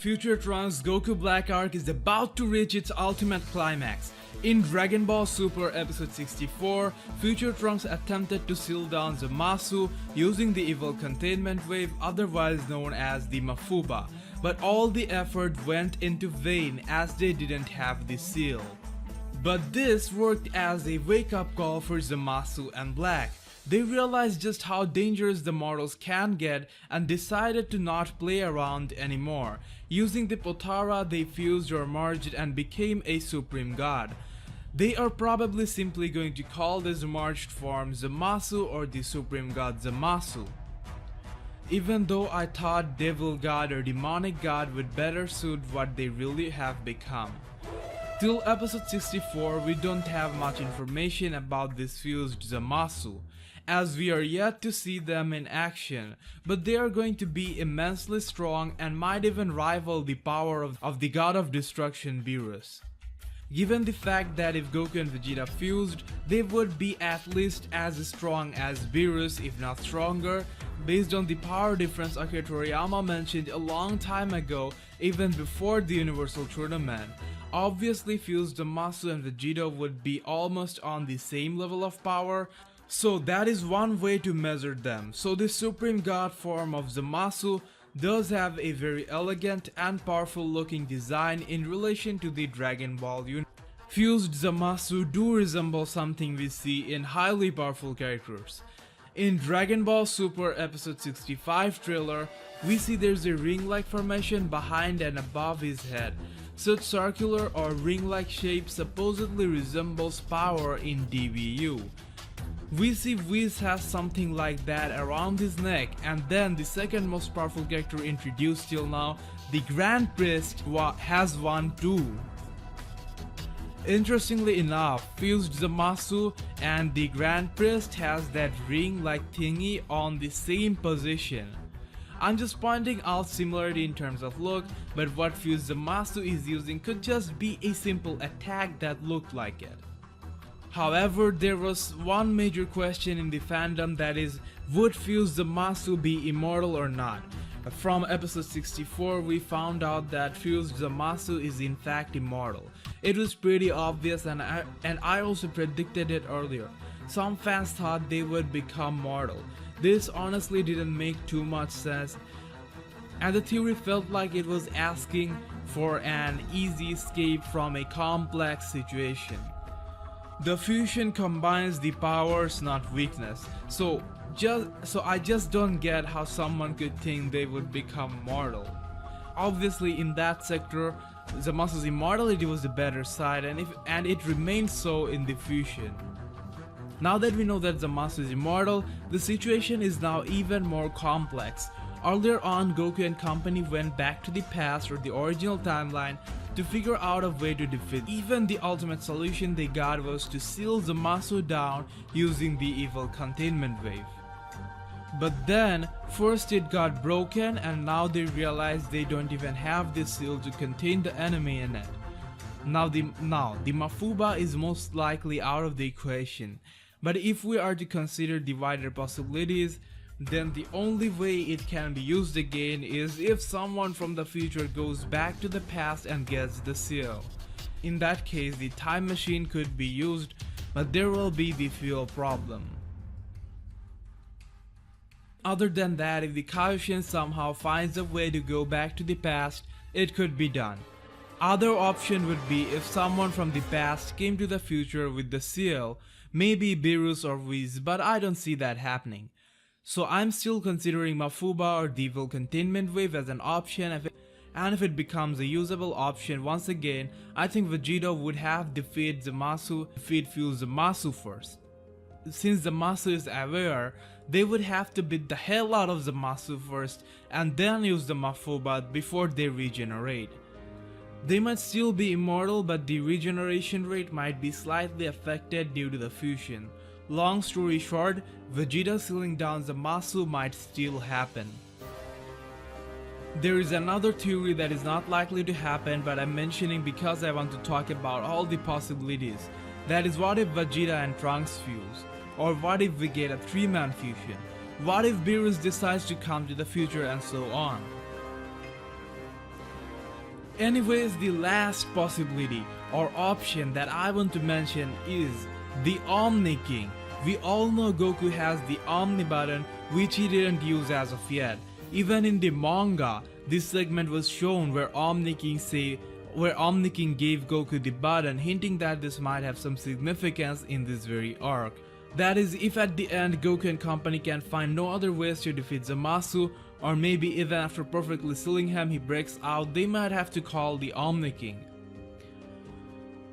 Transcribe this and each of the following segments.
Future Trunks Goku Black arc is about to reach its ultimate climax. In Dragon Ball Super episode 64, Future Trunks attempted to seal down Zamasu using the Evil Containment Wave, otherwise known as the Mafuba, but all the effort went into vain as they didn't have the seal. But this worked as a wake-up call for Zamasu and Black. They realized just how dangerous the mortals can get and decided to not play around anymore. Using the Potara, they fused or merged and became a Supreme God. They are probably simply going to call this merged form Zamasu or the Supreme God Zamasu. Even though I thought Devil God or Demonic God would better suit what they really have become. Till episode 64, we don't have much information about this fused Zamasu, as we are yet to see them in action, but they are going to be immensely strong and might even rival the power of the God of Destruction Beerus. Given the fact that if Goku and Vegeta fused, they would be at least as strong as Beerus, if not stronger, based on the power difference Akira Toriyama mentioned a long time ago, even before the Universal Tournament. Obviously, fused Zamasu and Vegito would be almost on the same level of power, so that is one way to measure them. So the Supreme God form of Zamasu does have a very elegant and powerful looking design in relation to the Dragon Ball universe. Fused Zamasu do resemble something we see in highly powerful characters. In Dragon Ball Super episode 65 trailer, we see there's a ring-like formation behind and above his head. Such circular or ring-like shape supposedly resembles power in DBU. We see Whis has something like that around his neck, and then the second most powerful character introduced till now, the Grand Priest, has one too. Interestingly enough, Fused Zamasu and the Grand Priest has that ring-like thingy on the same position. I'm just pointing out similarity in terms of look, but what Fused Zamasu is using could just be a simple attack that looked like it. However, there was one major question in the fandom, that is, would Fused Zamasu be immortal or not? From episode 64, we found out that Fused Zamasu is in fact immortal. It was pretty obvious, and I also predicted it earlier. Some fans thought they would become mortal. This honestly didn't make too much sense, and the theory felt like it was asking for an easy escape from a complex situation. The fusion combines the powers, not weakness, so I just don't get how someone could think they would become mortal. Obviously, in that sector, Zamasu's immortality was the better side, and it remains so in the fusion. Now that we know that Zamasu is immortal, the situation is now even more complex. Earlier on, Goku and company went back to the past or the original timeline to figure out a way to defeat. Even the ultimate solution they got was to seal Zamasu down using the Evil Containment Wave. But then, first it got broken, and now they realize they don't even have this seal to contain the enemy in it. Now the Mafuba is most likely out of the equation. But if we are to consider the wider possibilities, then the only way it can be used again is if someone from the future goes back to the past and gets the seal. In that case, the time machine could be used, but there will be the fuel problem. Other than that, if the Kaioshin somehow finds a way to go back to the past, it could be done. Other option would be if someone from the past came to the future with the seal, maybe Beerus or Whis, but I don't see that happening. So I'm still considering Mafuba or the Evil Containment Wave as an option, and if it becomes a usable option once again, I think Vegito would have defeat Fused Zamasu first. Since Zamasu is aware, they would have to beat the hell out of Zamasu first and then use the Mafuba before they regenerate. They might still be immortal, but the regeneration rate might be slightly affected due to the fusion. Long story short, Vegeta sealing down Zamasu might still happen. There is another theory that is not likely to happen, but I'm mentioning because I want to talk about all the possibilities. That is, what if Vegeta and Trunks fuse? Or what if we get a 3-man fusion? What if Beerus decides to come to the future, and so on? Anyways, the last possibility or option that I want to mention is the Omni King. We all know Goku has the Omni button, which he didn't use as of yet. Even in the manga, this segment was shown where Omni King gave Goku the button, hinting that this might have some significance in this very arc. That is, if at the end Goku and company can find no other ways to defeat Zamasu, or maybe even after perfectly sealing him he breaks out, they might have to call the Omni King.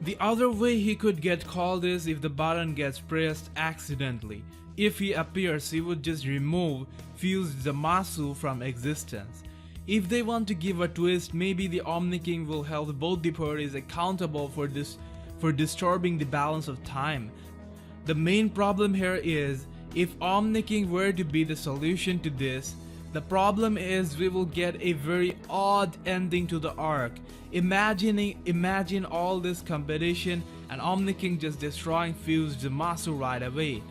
The other way he could get called is if the button gets pressed accidentally. If he appears, he would just remove Fused Zamasu from existence. If they want to give a twist, maybe the Omni King will hold both the parties accountable for disturbing the balance of time. The main problem here is, if Omni King were to be the solution to this, the problem is we will get a very odd ending to the arc. Imagine all this competition and Omni King just destroying Fused Zamasu right away.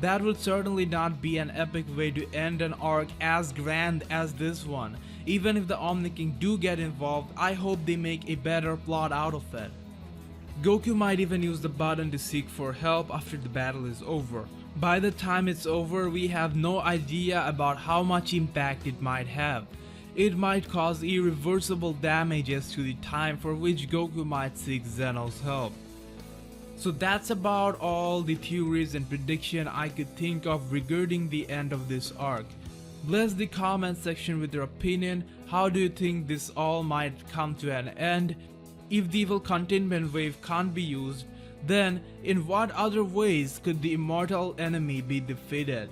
That would certainly not be an epic way to end an arc as grand as this one. Even if the Omni King do get involved, I hope they make a better plot out of it. Goku might even use the button to seek for help after the battle is over. By the time it's over, we have no idea about how much impact it might have. It might cause irreversible damages to the time for which Goku might seek Zeno's help. So that's about all the theories and prediction I could think of regarding the end of this arc. Bless the comment section with your opinion. How do you think this all might come to an end? If the Evil Containment Wave can't be used, then in what other ways could the immortal enemy be defeated?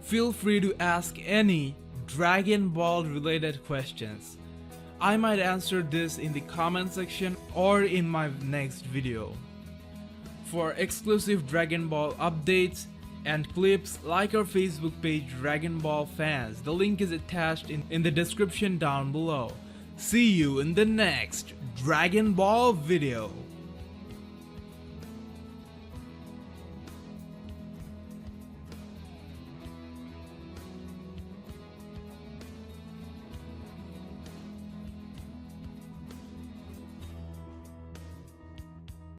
Feel free to ask any Dragon Ball related questions. I might answer this in the comment section or in my next video. For exclusive Dragon Ball updates and clips, like our Facebook page Dragon Ball Fans. The link is attached in the description down below. See you in the next Dragon Ball video.